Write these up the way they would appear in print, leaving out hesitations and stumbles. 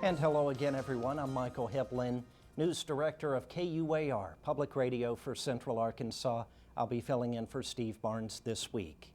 And hello again, everyone. I'm Michael Hibblen, News Director of KUAR, Public Radio for Central Arkansas. I'll be filling in for Steve Barnes this week.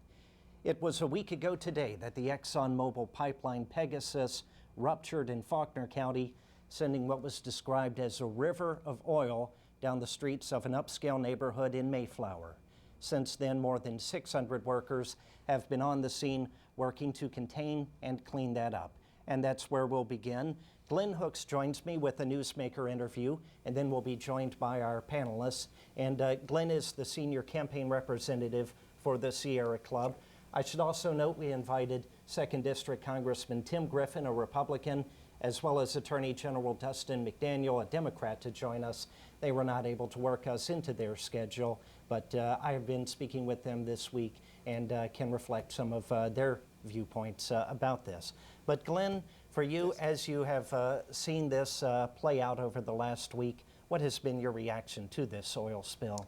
It was a week ago today that the ExxonMobil pipeline Pegasus ruptured in Faulkner County, sending what was described as a river of oil down the streets of an upscale neighborhood in Mayflower. Since then, more than 600 workers have been on the scene working to contain and clean that up. And that's where we'll begin. Glenn Hooks joins me with a newsmaker interview, and then we'll be joined by our panelists. And Glenn is the senior campaign representative for the Sierra Club. I should also note we invited 2nd District Congressman Tim Griffin, a Republican, as well as Attorney General Dustin McDaniel, a Democrat, to join us. They were not able to work us into their schedule, but I have been speaking with them this week and can reflect some of their viewpoints about this. But Glenn, for you, as you have seen this play out over the last week, what has been your reaction to this oil spill?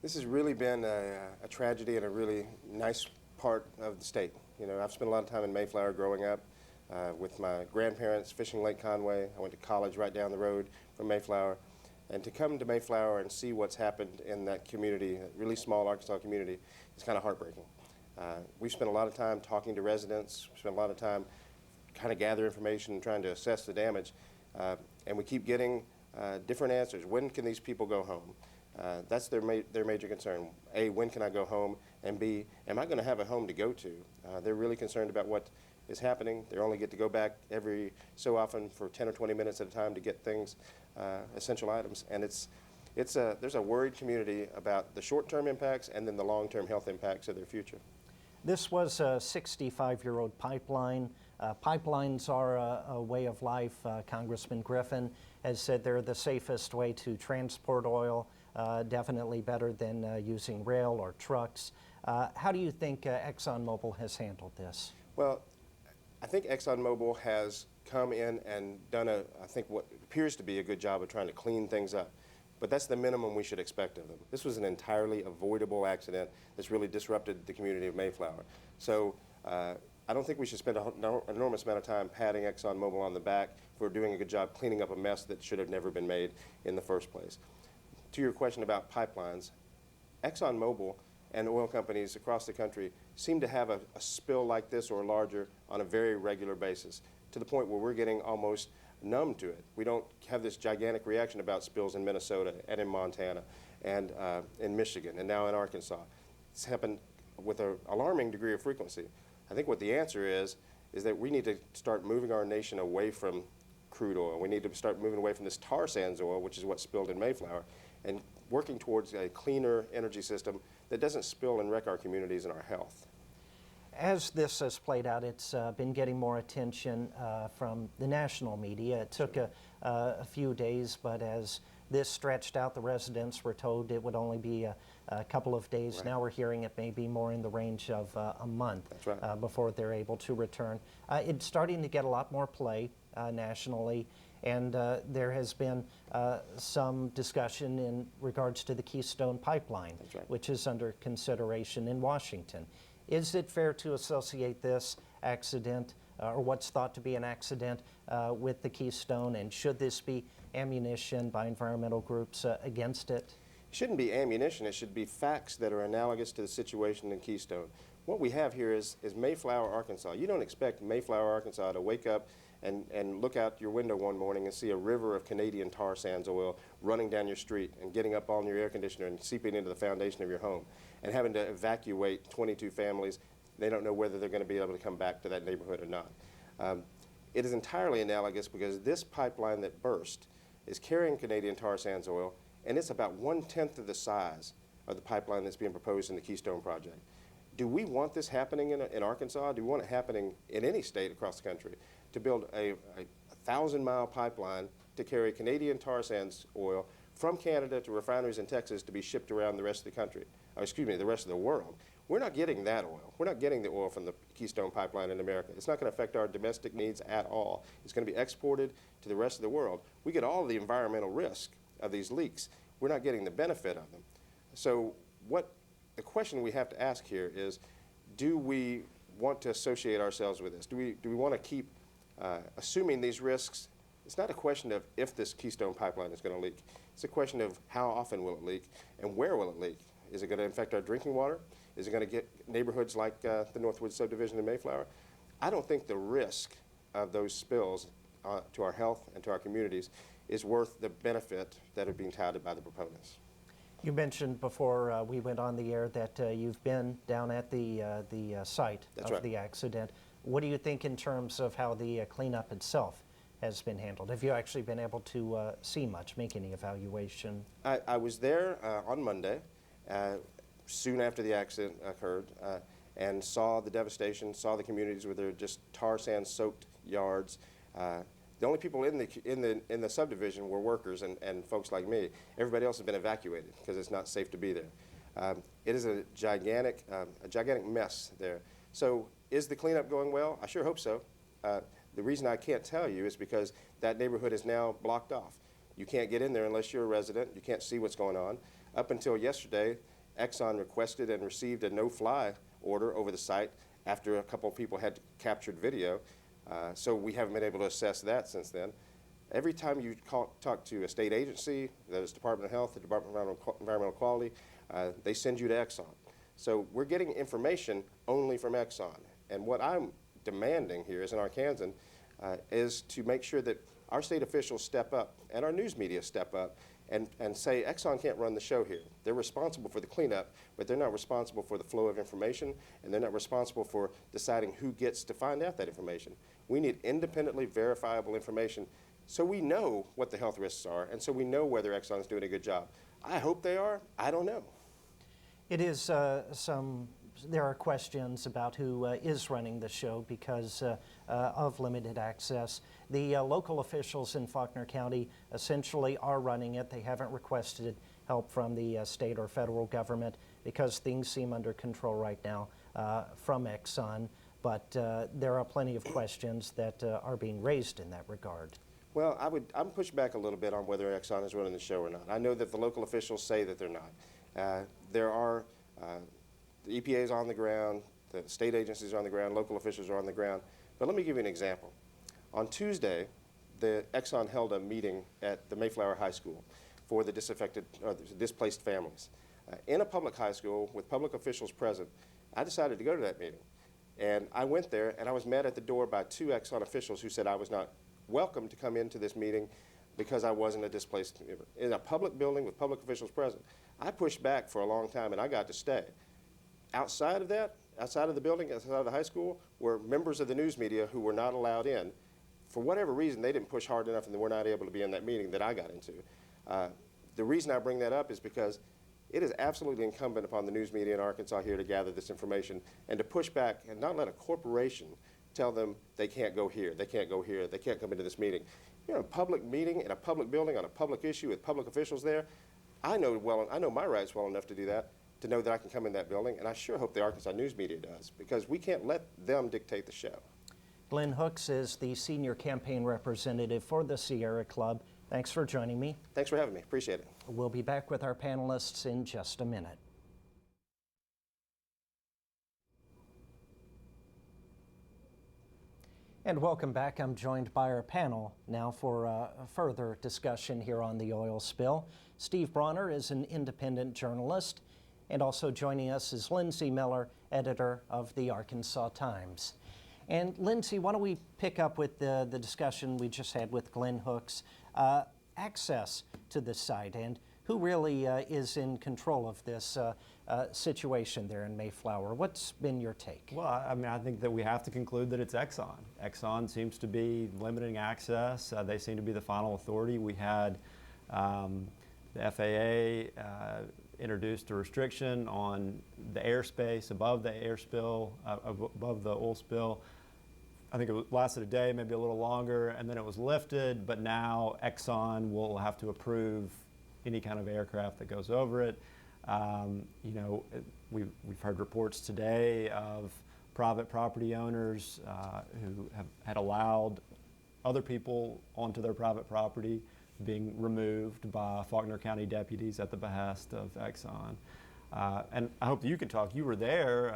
This has really been a tragedy and a really nice part of the state. You know, I've spent a lot of time in Mayflower growing up with my grandparents fishing Lake Conway. I went to college right down the road from Mayflower. And to come to Mayflower and see what's happened in that community, a really small Arkansas community, is kind of heartbreaking. We've spent a lot of time talking to residents, spent a lot of time kind of gather information and trying to assess the damage, and we keep getting different answers. When can these people go home? That's their major concern. A, when can I go home? And B, am I going to have a home to go to? They're really concerned about what is happening. They only get to go back every so often for 10 or 20 minutes at a time to get things, essential items. And there's a worried community about the short-term impacts and then the long-term health impacts of their future. This was a 65-year-old pipeline. Pipelines are a way of life. Congressman Griffin has said they're the safest way to transport oil, definitely better than using rail or trucks. How do you think ExxonMobil has handled this? Well, I think ExxonMobil has come in and done I think what appears to be a good job of trying to clean things up. But that's the minimum we should expect of them. This was an entirely avoidable accident that's really disrupted the community of Mayflower. So I don't think we should spend an enormous amount of time patting ExxonMobil on the back for doing a good job cleaning up a mess that should have never been made in the first place. To your question about pipelines, ExxonMobil and oil companies across the country seem to have a spill like this or larger on a very regular basis, to the point where we're getting almost numb to it. We don't have this gigantic reaction about spills in Minnesota and in Montana and in Michigan and now in Arkansas. It's happened with an alarming degree of frequency. I think what the answer is that we need to start moving our nation away from crude oil. We need to start moving away from this tar sands oil, which is what spilled in Mayflower, and working towards a cleaner energy system that doesn't spill and wreck our communities and our health. As this has played out, it's been getting more attention from the national media. It took a few days, but as this stretched out, the residents were told it would only be a couple of days. Right. Now we're hearing it may be more in the range of a month. That's right. Before they're able to return. It's starting to get a lot more play nationally, and there has been some discussion in regards to the Keystone Pipeline, That's right. which is under consideration in Washington. Is it fair to associate this accident, or what's thought to be an accident, with the Keystone, and should this be ammunition by environmental groups against it? It shouldn't be ammunition. It should be facts that are analogous to the situation in Keystone. What we have here is Mayflower, Arkansas. You don't expect Mayflower, Arkansas to wake up and look out your window one morning and see a river of Canadian tar sands oil running down your street and getting up on your air conditioner and seeping into the foundation of your home and having to evacuate 22 families. They don't know whether they're going to be able to come back to that neighborhood or not. It is entirely analogous because this pipeline that burst is carrying Canadian tar sands oil, and it's about 1/10 of the size of the pipeline that's being proposed in the Keystone Project. Do we want this happening in Arkansas? Do we want it happening in any state across the country? To build a 1,000-mile pipeline to carry Canadian tar sands oil from Canada to refineries in Texas to be shipped around the rest of the country, the rest of the world. We're not getting that oil. We're not getting the oil from the Keystone Pipeline in America. It's not going to affect our domestic needs at all. It's going to be exported to the rest of the world. We get all the environmental risk of these leaks. We're not getting the benefit of them. So the question we have to ask here is, do we want to associate ourselves with this? Do we want to keep assuming these risks It's not a question of if this Keystone pipeline is going to leak. It's a question of how often will it leak and where will it leak. Is it going to affect our drinking water? Is it going to get neighborhoods like the Northwood subdivision in Mayflower? I don't think the risk of those spills to our health and to our communities is worth the benefit that are being touted by the proponents. You mentioned before we went on the air that you've been down at the site That's of right. the accident. What do you think in terms of how the cleanup itself has been handled? Have you actually been able to see much, make any evaluation? I was there on Monday, soon after the accident occurred, and saw the devastation, saw the communities with their just tar sand soaked yards. The only people in the subdivision were workers and folks like me. Everybody else has been evacuated because it's not safe to be there. It is a gigantic mess there. So is the cleanup going well? I sure hope so. The reason I can't tell you is because that neighborhood is now blocked off. You can't get in there unless you're a resident. You can't see what's going on. Up until yesterday, Exxon requested and received a no-fly order over the site after a couple of people had captured video. So we haven't been able to assess that since then. Every time you talk to a state agency, that is Department of Health, the Department of Environmental Quality, they send you to Exxon. So we're getting information only from Exxon. And what I'm demanding here as an Arkansan is to make sure that our state officials step up and our news media step up and say Exxon can't run the show here. They're responsible for the cleanup, but they're not responsible for the flow of information, and they're not responsible for deciding who gets to find out that information. We need independently verifiable information so we know what the health risks are, and so we know whether Exxon is doing a good job. I hope they are. I don't know. It is there are questions about who is running the show because of limited access. The local officials in Faulkner County essentially are running it. They haven't requested help from the state or federal government because things seem under control right now from Exxon, but there are plenty of questions that are being raised in that regard. Well, I'm pushed back a little bit on whether Exxon is running the show or not. I know that the local officials say that they're not. There are the EPA is on the ground, the state agencies are on the ground, local officials are on the ground. But let me give you an example. On Tuesday, the Exxon held a meeting at the Mayflower High School for the displaced families. In a public high school with public officials present, I decided to go to that meeting. And I went there and I was met at the door by two Exxon officials who said I was not welcome to come into this meeting because I wasn't a displaced member. In a public building with public officials present. I pushed back for a long time and I got to stay. Outside of that, outside of the building, outside of the high school, were members of the news media who were not allowed in. For whatever reason, they didn't push hard enough and they were not able to be in that meeting that I got into. The reason I bring that up is because it is absolutely incumbent upon the news media in Arkansas here to gather this information and to push back and not let a corporation tell them they can't go here, they can't go here, they can't come into this meeting. You're in a public meeting in a public building on a public issue with public officials there. I know my rights well enough to do that, to know that I can come in that building, and I sure hope the Arkansas news media does, because we can't let them dictate the show. Glenn Hooks is the senior campaign representative for the Sierra Club. Thanks for joining me. Thanks for having me. Appreciate it. We'll be back with our panelists in just a minute. And welcome back. I'm joined by our panel now for a further discussion here on the oil spill. Steve Bronner is an independent journalist, and also joining us is Lindsay Miller, editor of the Arkansas Times. And Lindsay, why don't we pick up with the discussion we just had with Glenn Hooks, access to the site and who really is in control of this situation there in Mayflower. What's been your take? Well, I mean, I think that we have to conclude that it's Exxon. Exxon seems to be limiting access. They seem to be the final authority. We had the FAA introduced a restriction on the airspace above the air spill, above the oil spill. I think it lasted a day, maybe a little longer, and then it was lifted, but now Exxon will have to approve any kind of aircraft that goes over it. You know, we've heard reports today of private property owners who have had allowed other people onto their private property being removed by Faulkner County deputies at the behest of Exxon. And I hope that you can talk. You were there,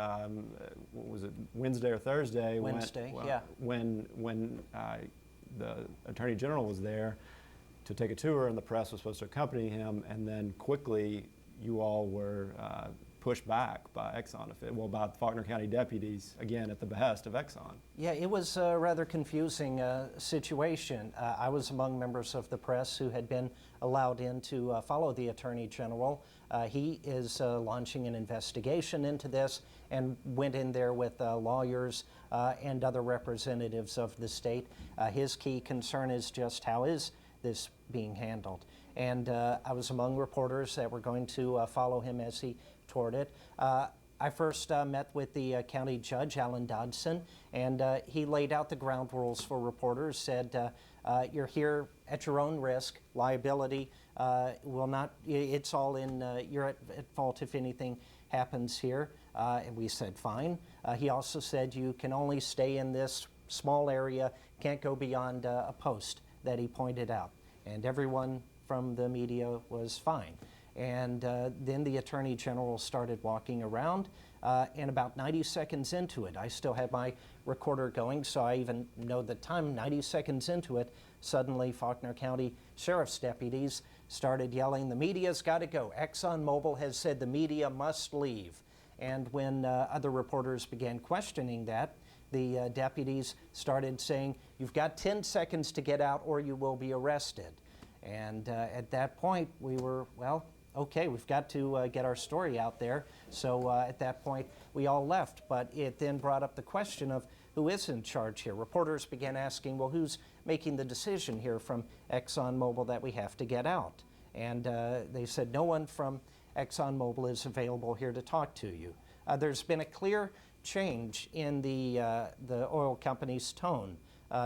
what was it, Wednesday or Thursday? Wednesday, when the Attorney General was there to take a tour, and the press was supposed to accompany him, and then quickly you all were pushed back by Exxon, by Faulkner County deputies, again at the behest of Exxon. Yeah, it was a rather confusing situation. I was among members of the press who had been allowed in to follow the Attorney General. He is launching an investigation into this and went in there with lawyers and other representatives of the state. His key concern is just how is this being handled. And I was among reporters that were going to follow him as he toured it. I first met with the county judge, Alan Dodson, and he laid out the ground rules for reporters, said you're here at your own risk, liability will not, it's all in, you're at fault if anything happens here, and we said fine. He also said you can only stay in this small area, can't go beyond a post that he pointed out, and everyone from the media was fine. And then the Attorney General started walking around, and about 90 seconds into it, I still had my recorder going, so I even know the time, 90 seconds into it, suddenly Faulkner County Sheriff's deputies started yelling, "The media's got to go. ExxonMobil has said the media must leave." And when other reporters began questioning that, the deputies started saying, "You've got 10 seconds to get out or you will be arrested." And at that point, we were, well, okay, we've got to get our story out there. So at that point, we all left. But it then brought up the question of who is in charge here. Reporters began asking, well, who's making the decision here from ExxonMobil that we have to get out? And they said, no one from ExxonMobil is available here to talk to you. There's been a clear change in the oil company's tone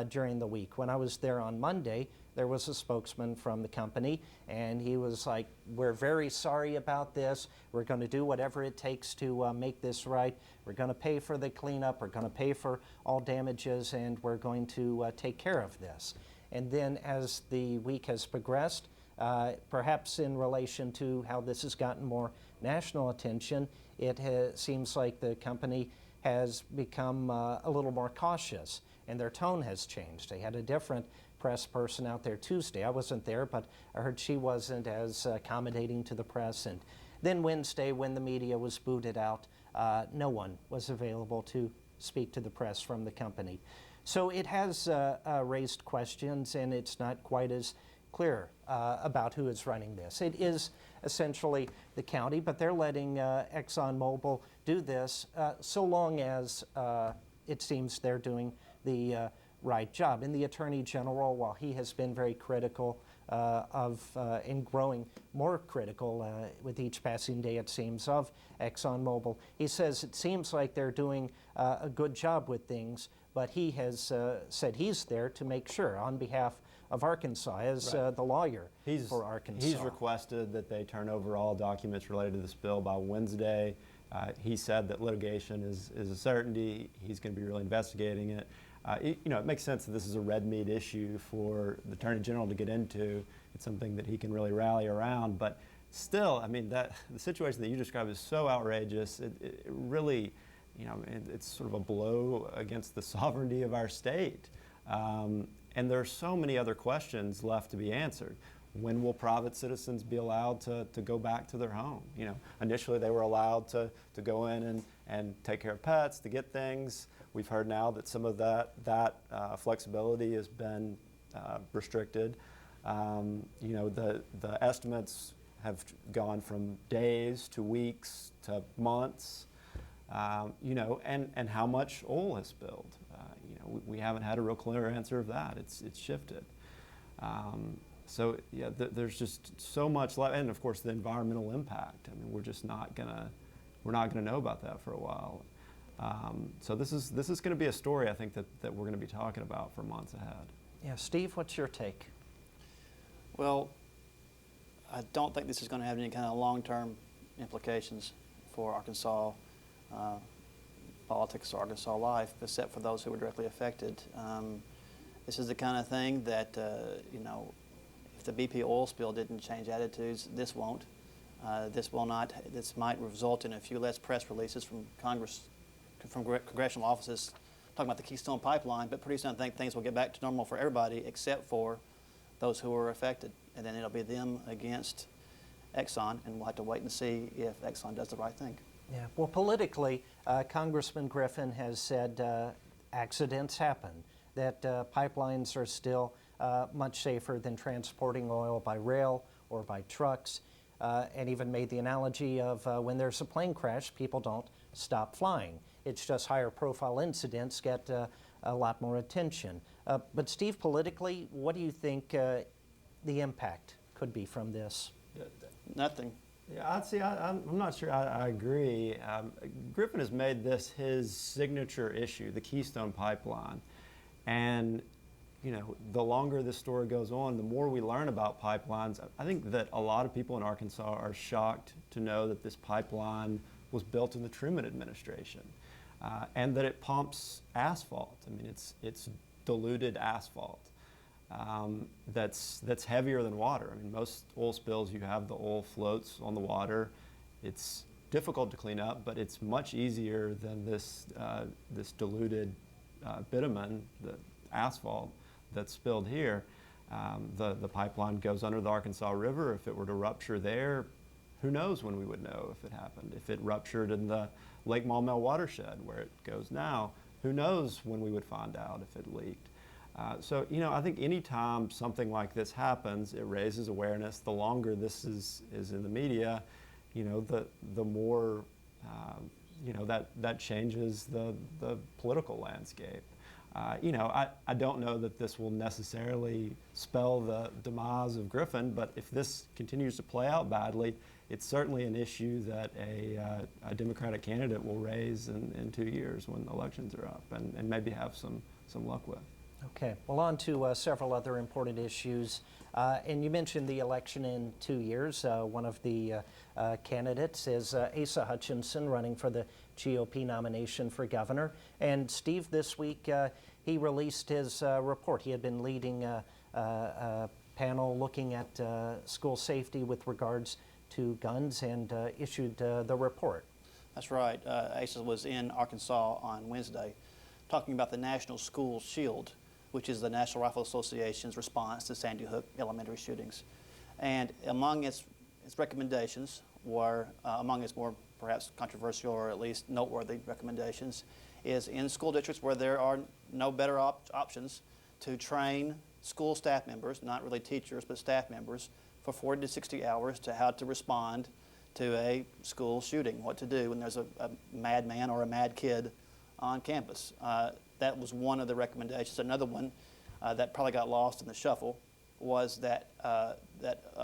during the week. When I was there on Monday, there was a spokesman from the company, and he was like, we're very sorry about this. We're going to do whatever it takes to make this right. We're going to pay for the cleanup. We're going to pay for all damages, and we're going to take care of this. And then as the week has progressed, perhaps in relation to how this has gotten more national attention, it seems like the company has become a little more cautious, and their tone has changed. They had a different press person out there Tuesday. I wasn't there, but I heard she wasn't as accommodating to the press. And then Wednesday, when the media was booted out, no one was available to speak to the press from the company. So it has raised questions, and it's not quite as clear about who is running this. It is essentially the county, but they're letting ExxonMobil do this so long as it seems they're doing the right job. And the Attorney General, while he has been very critical and growing more critical with each passing day, it seems, of ExxonMobil, he says it seems like they're doing a good job with things, but he has said he's there to make sure on behalf of Arkansas as the lawyer for Arkansas. He's requested that they turn over all documents related to this bill by Wednesday. He said that litigation is a certainty. He's going to be really investigating it. It makes sense that this is a red meat issue for the Attorney General to get into. It's something that he can really rally around. But still, I mean, the situation that you described is so outrageous. It really, it's sort of a blow against the sovereignty of our state. And there are so many other questions left to be answered. When will private citizens be allowed to go back to their home? Initially they were allowed to go in and take care of pets, to get things. We've heard now that some of that flexibility has been restricted. The estimates have gone from days to weeks to months. And how much oil has spilled. We haven't had a real clear answer of that. It's shifted. So yeah, there's just so much left, and of course the environmental impact. I mean, we're just not gonna know about that for a while. So this is going to be a story I think that we're going to be talking about for months ahead. Yeah, Steve, what's your take? Well, I don't think this is going to have any kind of long-term implications for Arkansas politics or Arkansas life, except for those who were directly affected. This is the kind of thing that, if the BP oil spill didn't change attitudes, this won't. This will not. This might result in a few less press releases from Congress, from congressional offices talking about the Keystone Pipeline, but pretty soon I think things will get back to normal for everybody except for those who are affected. And then it'll be them against Exxon, and we'll have to wait and see if Exxon does the right thing. Yeah, well, politically, Congressman Griffin has said accidents happen, that pipelines are still much safer than transporting oil by rail or by trucks, and even made the analogy of when there's a plane crash, people don't stop flying. It's just higher profile incidents get a lot more attention. But Steve, politically, what do you think the impact could be from this? Nothing. Yeah, I'm not sure I agree. Griffin has made this his signature issue, the Keystone Pipeline. And, you know, the longer this story goes on, the more we learn about pipelines. I think that a lot of people in Arkansas are shocked to know that this pipeline was built in the Truman administration, and that it pumps asphalt. I mean, it's diluted asphalt. That's heavier than water. I mean, most oil spills, you have the oil floats on the water. It's difficult to clean up, but it's much easier than this diluted bitumen, the asphalt that's spilled here. The pipeline goes under the Arkansas River. If it were to rupture there, who knows when we would know if it happened. If it ruptured in the Lake Maumelle watershed where it goes now, who knows when we would find out if it leaked. So, you know, I think anytime something like this happens, it raises awareness. The longer this is in the media, you know, the more, you know, that changes the political landscape. You know, I don't know that this will necessarily spell the demise of Griffin, but if this continues to play out badly, it's certainly an issue that a Democratic candidate will raise in 2 years when elections are up and maybe have some luck with. Okay, well, on to several other important issues. And you mentioned the election in 2 years. One of the candidates is Asa Hutchinson, running for the GOP nomination for governor. And Steve, this week, he released his report. He had been leading a panel looking at school safety with regards to guns and issued the report. That's right. Asa was in Arkansas on Wednesday talking about the National School Shield, which is the National Rifle Association's response to Sandy Hook elementary shootings. And among its recommendations were, among its more perhaps controversial or at least noteworthy recommendations, is in school districts where there are no better options to train school staff members, not really teachers, but staff members, for 40 to 60 hours to how to respond to a school shooting, what to do when there's a madman or a mad kid on campus. That was one of the recommendations. Another one that probably got lost in the shuffle was that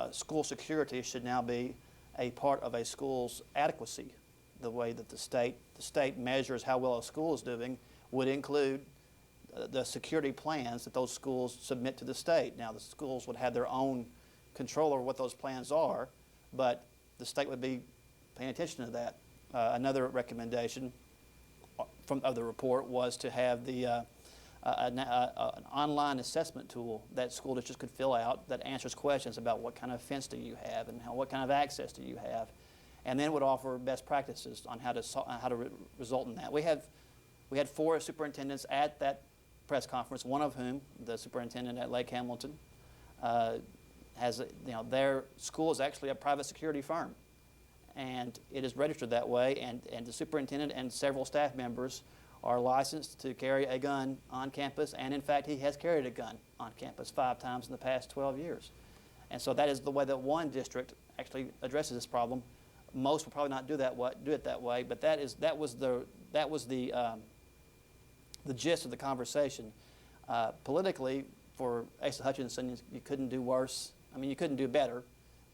school security should now be a part of a school's adequacy. The way that the state measures how well a school is doing would include the security plans that those schools submit to the state. Now, the schools would have their own control over what those plans are, but the state would be paying attention to that. Another recommendation of the report was to have an online assessment tool that school districts could fill out that answers questions about what kind of fence do you have and what kind of access do you have, and then would offer best practices on how to result in that. We had 4 superintendents at that press conference, one of whom, the superintendent at Lake Hamilton, has, you know, their school is actually a private security firm, and it is registered that way, and the superintendent and several staff members are licensed to carry a gun on campus, and in fact he has carried a gun on campus 5 times in the past 12 years. And so that is the way that one district actually addresses this problem. Most will probably not do it that way, but that was the gist of the conversation. Politically, for Asa Hutchinson, you couldn't do worse. I mean, you couldn't do better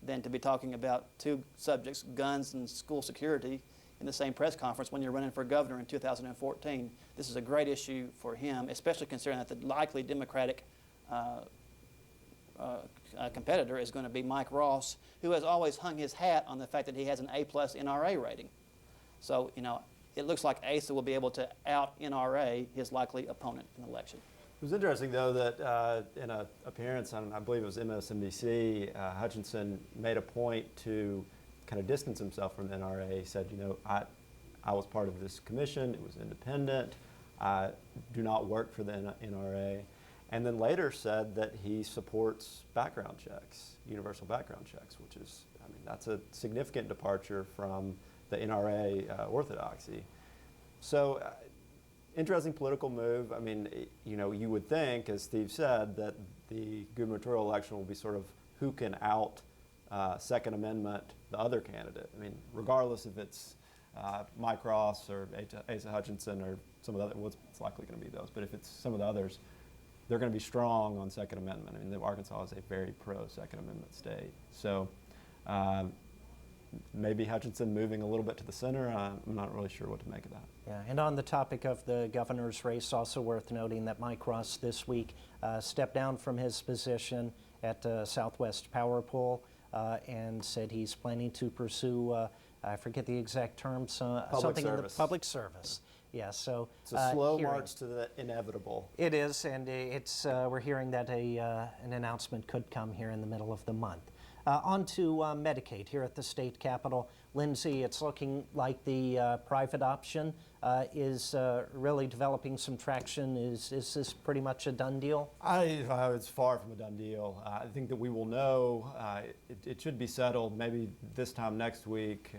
than to be talking about 2 subjects, guns and school security, in the same press conference when you're running for governor in 2014. This is a great issue for him, especially considering that the likely Democratic competitor is going to be Mike Ross, who has always hung his hat on the fact that he has an A+ NRA rating. So, you know, it looks like Asa will be able to out NRA his likely opponent in the election. It was interesting, though, that in an appearance on, I believe it was MSNBC, Hutchinson made a point to kind of distance himself from the NRA. He said, you know, I was part of this commission. It was independent. do not work for the NRA, and then later said that he supports background checks, universal background checks, which is, I mean, that's a significant departure from the NRA orthodoxy. So, interesting political move. I mean, you know, you would think, as Steve said, that the gubernatorial election will be sort of who can out Second Amendment the other candidate. I mean, regardless if it's Mike Ross or Asa Hutchinson or some of the other, well, it's likely going to be those, but if it's some of the others, they're going to be strong on Second Amendment. I mean, Arkansas is a very pro-Second Amendment state. So maybe Hutchinson moving a little bit to the center. I'm not really sure what to make of that. Yeah, and on the topic of the governor's race, also worth noting that Mike Ross this week stepped down from his position at Southwest Power Pool and said he's planning to pursue, I forget the exact terms, something in the public service. Yeah, so it's a slow march to the inevitable. It is, and it's we're hearing that an announcement could come here in the middle of the month. On to Medicaid here at the state capitol. Lindsay, it's looking like the private option is really developing some traction. Is this pretty much a done deal? It's far from a done deal. I think that we will know. It should be settled maybe this time next week.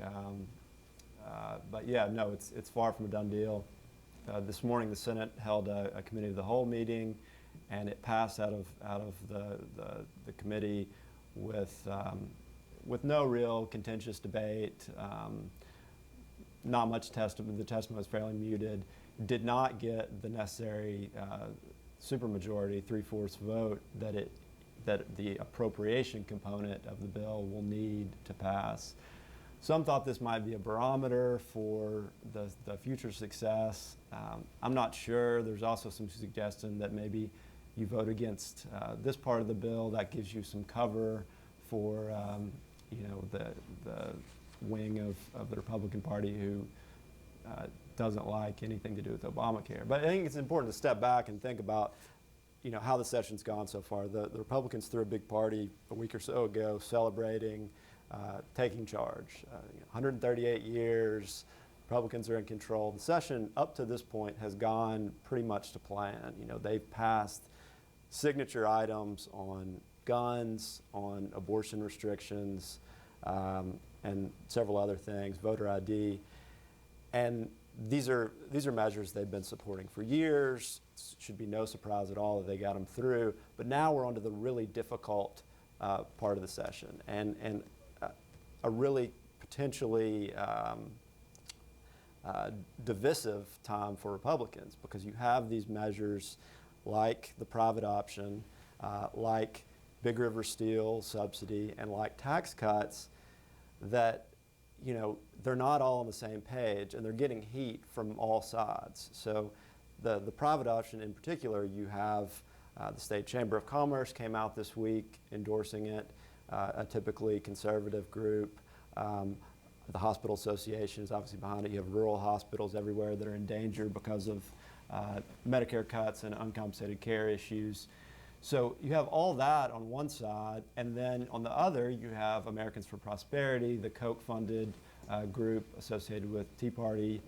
But yeah, no, it's far from a done deal. This morning, the Senate held a committee of the whole meeting, and it passed out of the committee with no real contentious debate. Not much testimony. The testimony was fairly muted. Did not get the necessary supermajority, 3/4 vote that the appropriation component of the bill will need to pass. Some thought this might be a barometer for the future success. I'm not sure. There's also some suggestion that maybe you vote against this part of the bill. That gives you some cover for the wing of the Republican Party who doesn't like anything to do with Obamacare. But I think it's important to step back and think about how the session's gone so far. The Republicans threw a big party a week or so ago celebrating taking charge. 138 years, Republicans are in control. The session up to this point has gone pretty much to plan. They've passed signature items on guns, on abortion restrictions, and several other things, voter ID. And these are measures they've been supporting for years. It should be no surprise at all that they got them through. But now we're on to the really difficult part of the session, and a really potentially divisive time for Republicans, because you have these measures like the private option, like Big River Steel subsidy, and like tax cuts that they're not all on the same page, and they're getting heat from all sides. So the private option in particular, you have the State Chamber of Commerce came out this week endorsing it, a typically conservative group. The Hospital Association is obviously behind it. You have rural hospitals everywhere that are in danger because of Medicare cuts and uncompensated care issues. So you have all that on one side, and then on the other you have Americans for Prosperity, the Koch-funded group associated with Tea Party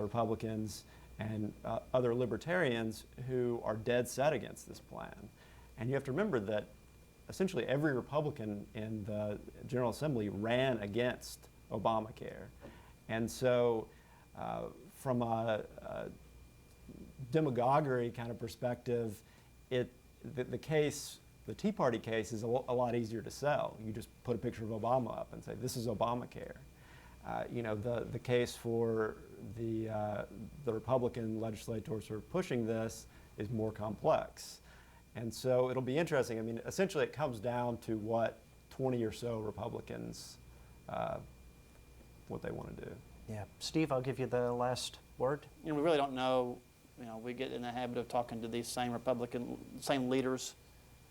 Republicans and other libertarians who are dead set against this plan. And you have to remember that essentially every Republican in the General Assembly ran against Obamacare. And so from a demagoguery kind of perspective, the case, the Tea Party case, is a lot easier to sell. You just put a picture of Obama up and say, this is Obamacare. The case for the Republican legislators who are pushing this is more complex. And so it'll be interesting. I mean, essentially it comes down to what 20 or so Republicans, what they want to do. Yeah. Steve, I'll give you the last word. We really don't know. We get in the habit of talking to these same same leaders,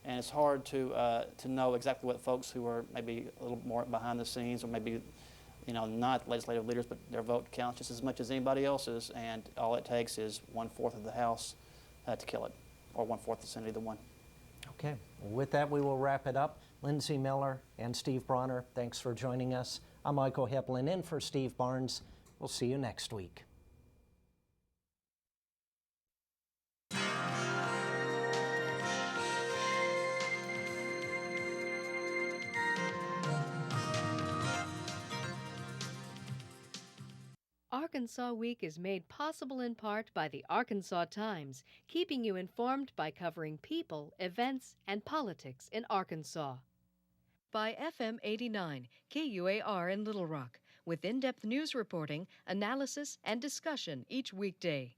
and it's hard to know exactly what folks who are maybe a little more behind the scenes, or maybe not legislative leaders, but their vote counts just as much as anybody else's, and all it takes is 1/4 of the House to kill it, or 1/4 of the Senate, either one. Okay. With that, we will wrap it up. Lindsay Miller and Steve Bronner, thanks for joining us. I'm Michael Hibblen in for Steve Barnes. We'll see you next week. Arkansas Week is made possible in part by the Arkansas Times, keeping you informed by covering people, events, and politics in Arkansas. By FM 89, KUAR in Little Rock, with in-depth news reporting, analysis, and discussion each weekday.